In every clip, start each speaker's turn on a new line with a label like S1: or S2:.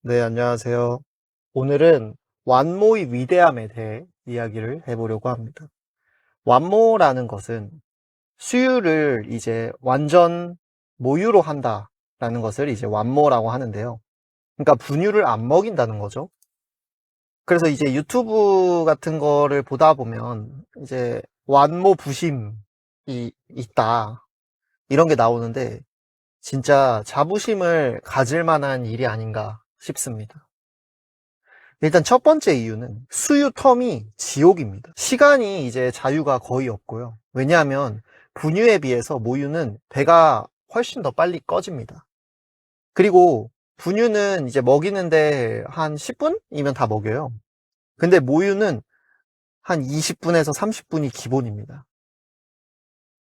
S1: 네, 안녕하세요. 오늘은 완모의 위대함에 대해 이야기를 해보려고 합니다. 완모라는 것은 수유를 이제 완전 모유로 한다라는 것을 이제 완모라고 하는데요. 그러니까 분유를 안 먹인다는 거죠. 그래서 이제 유튜브 같은 거를 보다 보면 이제 완모 부심이 있다. 이런 게 나오는데 진짜 자부심을 가질 만한 일이 아닌가 싶습니다. 일단 첫 번째 이유는 수유 텀이 지옥입니다. 시간이 이제 자유가 거의 없고요. 왜냐하면 분유에 비해서 모유는 배가 훨씬 더 빨리 꺼집니다. 그리고 분유는 이제 먹이는데 한 10분이면 다 먹여요. 근데 모유는 한 20분에서 30분이 기본입니다.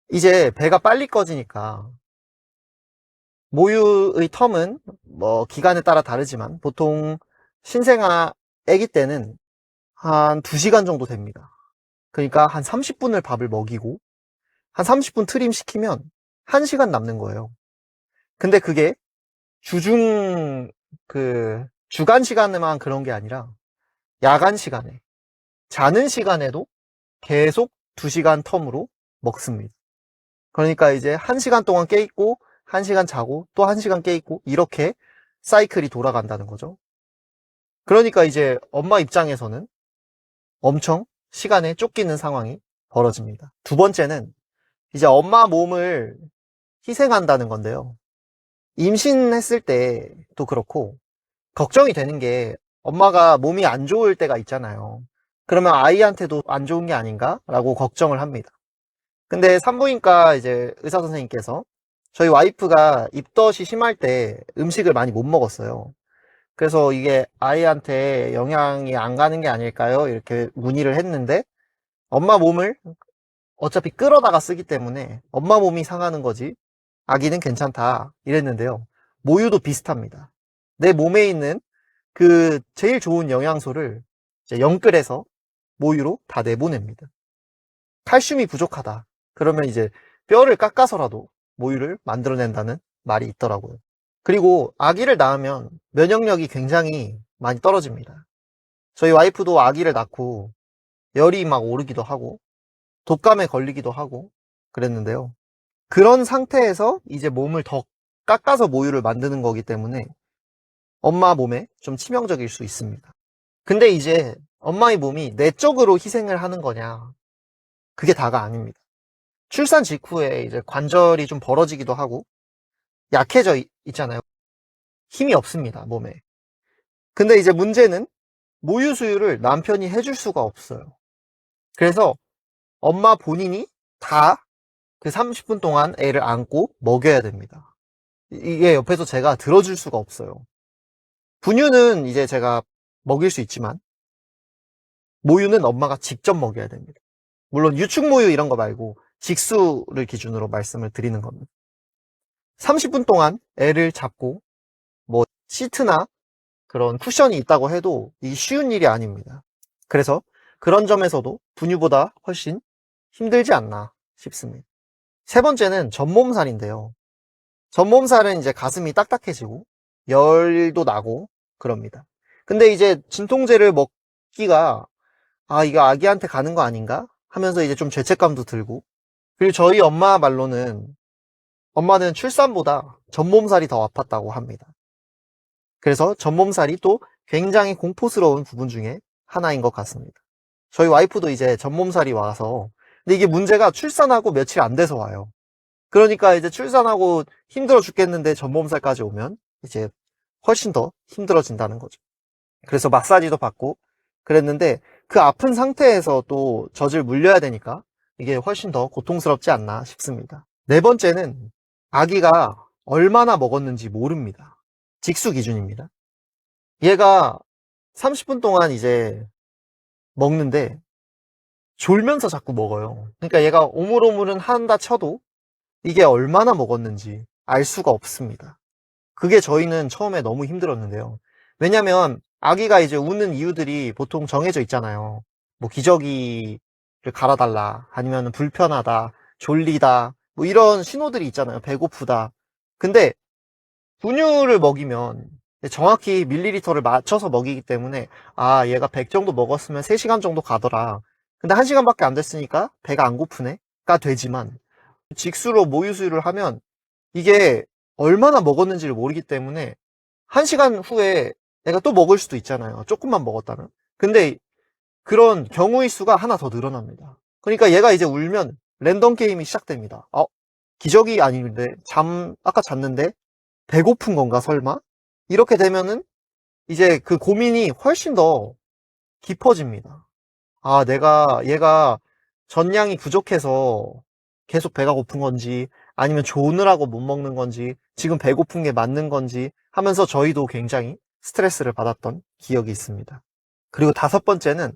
S1: 이제 배가 빨리 꺼지니까 모유의 텀은 뭐 기간에 따라 다르지만 보통 신생아 아기 때는 한 2시간 정도 됩니다. 그러니까 한 30분을 밥을 먹이고 한 30분 트림 시키면 1시간 남는 거예요. 근데 그게 주중 주간 시간에만 그런 게 아니라 야간 시간에 자는 시간에도 계속 2시간 텀으로 먹습니다. 그러니까 이제 1시간 동안 깨 있고 1시간 자고 또 1시간 깨 있고 이렇게 사이클이 돌아간다는 거죠. 그러니까 이제 엄마 입장에서는 엄청 시간에 쫓기는 상황이 벌어집니다. 두 번째는 이제 엄마 몸을 희생한다는 건데요. 임신했을 때도 그렇고 걱정이 되는 게 엄마가 몸이 안 좋을 때가 있잖아요. 그러면 아이한테도 안 좋은 게 아닌가? 라고 걱정을 합니다. 근데 산부인과 이제 의사 선생님께서 저희 와이프가 입덧이 심할 때 음식을 많이 못 먹었어요. 그래서 이게 아이한테 영향이 안 가는 게 아닐까요? 이렇게 문의를 했는데 엄마 몸을 어차피 끌어다가 쓰기 때문에 엄마 몸이 상하는 거지 아기는 괜찮다 이랬는데요. 모유도 비슷합니다. 내 몸에 있는 그 제일 좋은 영양소를 이제 영끌해서 모유로 다 내보냅니다. 칼슘이 부족하다. 그러면 이제 뼈를 깎아서라도 모유를 만들어낸다는 말이 있더라고요. 그리고 아기를 낳으면 면역력이 굉장히 많이 떨어집니다. 저희 와이프도 아기를 낳고 열이 막 오르기도 하고 독감에 걸리기도 하고 그랬는데요. 그런 상태에서 이제 몸을 더 깎아서 모유를 만드는 거기 때문에 엄마 몸에 좀 치명적일 수 있습니다. 근데 이제 엄마의 몸이 내적으로 희생을 하는 거냐? 그게 다가 아닙니다. 출산 직후에 이제 관절이 좀 벌어지기도 하고 약해져 있잖아요. 힘이 없습니다, 몸에. 근데 이제 문제는 모유 수유를 남편이 해줄 수가 없어요. 그래서 엄마 본인이 다 그 30분 동안 애를 안고 먹여야 됩니다. 이게 옆에서 제가 들어줄 수가 없어요. 분유는 이제 제가 먹일 수 있지만 모유는 엄마가 직접 먹여야 됩니다. 물론 유축모유 이런 거 말고 직수를 기준으로 말씀을 드리는 겁니다. 30분 동안 애를 잡고 뭐 시트나 그런 쿠션이 있다고 해도 이 쉬운 일이 아닙니다. 그래서 그런 점에서도 분유보다 훨씬 힘들지 않나 싶습니다. 세 번째는 전몸살인데요. 전몸살은 이제 가슴이 딱딱해지고 열도 나고 그럽니다. 근데 이제 진통제를 먹기가 이거 아기한테 가는 거 아닌가 하면서 이제 좀 죄책감도 들고, 그리고 저희 엄마 말로는 엄마는 출산보다 전몸살이 더 아팠다고 합니다. 그래서 전몸살이 또 굉장히 공포스러운 부분 중에 하나인 것 같습니다. 저희 와이프도 이제 전몸살이 와서, 근데 이게 문제가 출산하고 며칠 안 돼서 와요. 그러니까 이제 출산하고 힘들어 죽겠는데 전몸살까지 오면 이제 훨씬 더 힘들어진다는 거죠. 그래서 마사지도 받고 그랬는데 그 아픈 상태에서 또 젖을 물려야 되니까 이게 훨씬 더 고통스럽지 않나 싶습니다. 네 번째는 아기가 얼마나 먹었는지 모릅니다. 직수 기준입니다. 얘가 30분 동안 이제 먹는데 졸면서 자꾸 먹어요. 그러니까 얘가 오물오물은 한다 쳐도 이게 얼마나 먹었는지 알 수가 없습니다. 그게 저희는 처음에 너무 힘들었는데요. 왜냐면 아기가 이제 우는 이유들이 보통 정해져 있잖아요. 뭐 기저귀를 갈아달라, 아니면 불편하다, 졸리다, 뭐 이런 신호들이 있잖아요. 배고프다. 근데 분유를 먹이면 정확히 밀리리터를 맞춰서 먹이기 때문에 아 얘가 100 정도 먹었으면 3시간 정도 가더라. 근데 1시간밖에 안 됐으니까 배가 안 고프네가 되지만 직수로 모유 수유를 하면 이게 얼마나 먹었는지를 모르기 때문에 1시간 후에 애가 또 먹을 수도 있잖아요. 조금만 먹었다면. 근데 그런 경우의 수가 하나 더 늘어납니다. 그러니까 얘가 이제 울면 랜덤 게임이 시작됩니다. 기적이 아닌데 아까 잤는데 배고픈 건가 설마? 이렇게 되면은 이제 그 고민이 훨씬 더 깊어집니다. 얘가 전량이 부족해서 계속 배가 고픈 건지 아니면 조느라고 못 먹는 건지 지금 배고픈 게 맞는 건지 하면서 저희도 굉장히 스트레스를 받았던 기억이 있습니다. 그리고 5번째는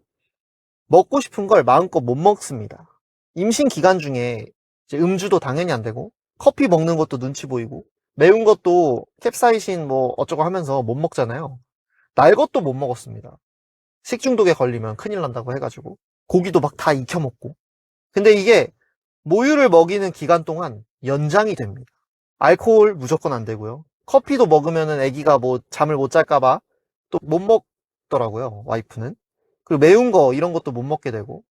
S1: 먹고 싶은 걸 마음껏 못 먹습니다. 임신 기간 중에 이제 음주도 당연히 안 되고 커피 먹는 것도 눈치 보이고 매운 것도 캡사이신 뭐 어쩌고 하면서 못 먹잖아요. 날 것도 못 먹었습니다. 식중독에 걸리면 큰일 난다고 해가지고 고기도 막 다 익혀 먹고. 근데 이게 모유를 먹이는 기간 동안 연장이 됩니다. 알코올 무조건 안 되고요. 커피도 먹으면은 아기가 뭐 잠을 못 잘까봐 또 못 먹더라고요, 와이프는. 그리고 매운 거 이런 것도 못 먹게 되고.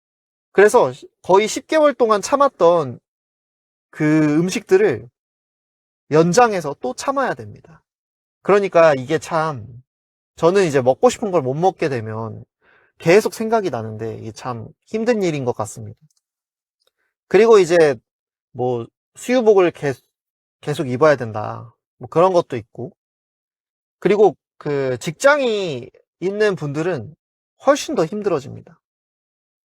S1: 그래서 거의 10개월 동안 참았던 그 음식들을 연장해서 또 참아야 됩니다. 그러니까 이게 참 저는 이제 먹고 싶은 걸 못 먹게 되면 계속 생각이 나는데 이게 참 힘든 일인 것 같습니다. 그리고 이제 뭐 수유복을 계속 입어야 된다. 뭐 그런 것도 있고. 그리고 그 직장이 있는 분들은 훨씬 더 힘들어집니다.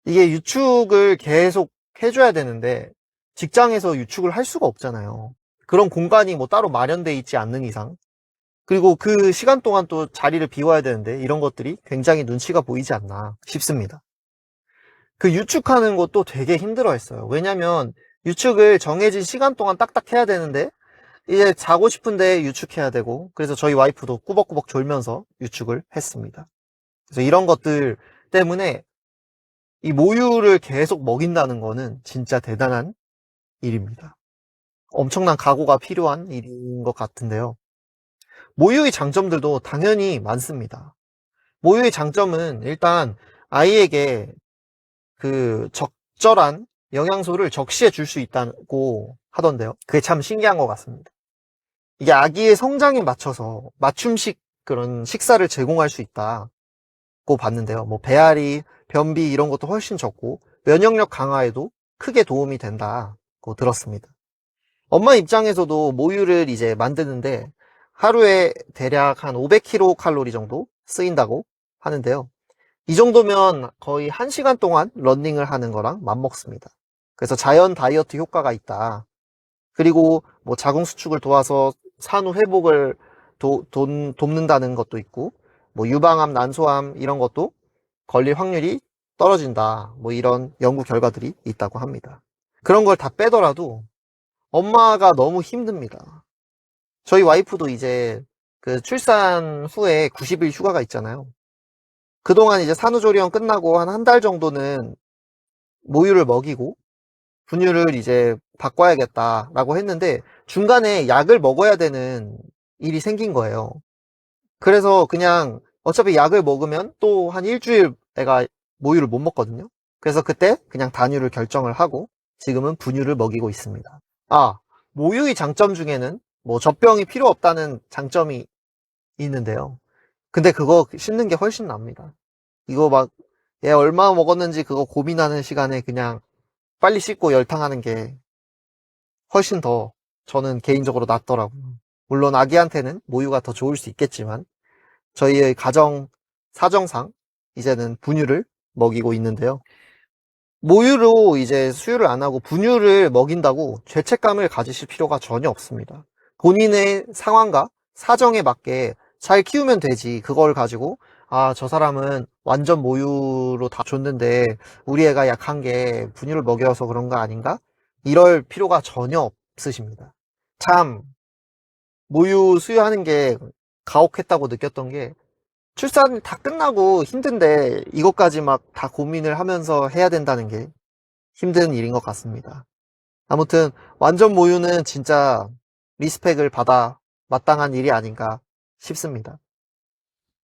S1: 이게 유축을 계속 해줘야 되는데 직장에서 유축을 할 수가 없잖아요. 그런 공간이 뭐 따로 마련되어 있지 않는 이상. 그리고 그 시간 동안 또 자리를 비워야 되는데 이런 것들이 굉장히 눈치가 보이지 않나 싶습니다. 그 유축하는 것도 되게 힘들어 했어요. 왜냐면 유축을 정해진 시간 동안 딱딱 해야 되는데 이제 자고 싶은데 유축해야 되고 그래서 저희 와이프도 꾸벅꾸벅 졸면서 유축을 했습니다. 그래서 이런 것들 때문에 이 모유를 계속 먹인다는 거는 진짜 대단한 일입니다. 엄청난 각오가 필요한 일인 것 같은데요. 모유의 장점들도 당연히 많습니다. 모유의 장점은 일단 아이에게 그 적절한 영양소를 적시해 줄 수 있다고 하던데요. 그게 참 신기한 것 같습니다. 이게 아기의 성장에 맞춰서 맞춤식 그런 식사를 제공할 수 있다고 봤는데요. 뭐 배앓이, 변비 이런 것도 훨씬 적고 면역력 강화에도 크게 도움이 된다고 들었습니다. 엄마 입장에서도 모유를 이제 만드는데 하루에 대략 한 500kcal 정도 쓰인다고 하는데요. 이 정도면 거의 1시간 동안 러닝을 하는 거랑 맞먹습니다. 그래서 자연 다이어트 효과가 있다. 그리고 뭐 자궁 수축을 도와서 산후 회복을 돕는다는 것도 있고 뭐 유방암, 난소암 이런 것도 걸릴 확률이 떨어진다. 뭐 이런 연구 결과들이 있다고 합니다. 그런 걸 다 빼더라도 엄마가 너무 힘듭니다. 저희 와이프도 이제 그 출산 후에 90일 휴가가 있잖아요. 그동안 이제 산후조리원 끝나고 한 한 달 정도는 모유를 먹이고 분유를 이제 바꿔야겠다라고 했는데 중간에 약을 먹어야 되는 일이 생긴 거예요. 그래서 그냥 어차피 약을 먹으면 또 한 일주일 애가 모유를 못 먹거든요. 그래서 그때 그냥 단유를 결정을 하고 지금은 분유를 먹이고 있습니다. 모유의 장점 중에는 뭐 젖병이 필요 없다는 장점이 있는데요. 근데 그거 씻는 게 훨씬 납니다. 이거 막 얘 얼마 먹었는지 그거 고민하는 시간에 그냥 빨리 씻고 열탕하는 게 훨씬 더 저는 개인적으로 낫더라고요. 물론 아기한테는 모유가 더 좋을 수 있겠지만 저희의 가정 사정상 이제는 분유를 먹이고 있는데요. 모유로 이제 수유를 안 하고 분유를 먹인다고 죄책감을 가지실 필요가 전혀 없습니다. 본인의 상황과 사정에 맞게 잘 키우면 되지. 그걸 가지고 저 사람은 완전 모유로 다 줬는데 우리 애가 약한 게 분유를 먹여서 그런 거 아닌가? 이럴 필요가 전혀 없으십니다. 참 모유 수유하는 게 가혹했다고 느꼈던 게 출산 다 끝나고 힘든데 이것까지 막 다 고민을 하면서 해야 된다는 게 힘든 일인 것 같습니다. 아무튼 완전 모유는 진짜 리스펙을 받아 마땅한 일이 아닌가 싶습니다.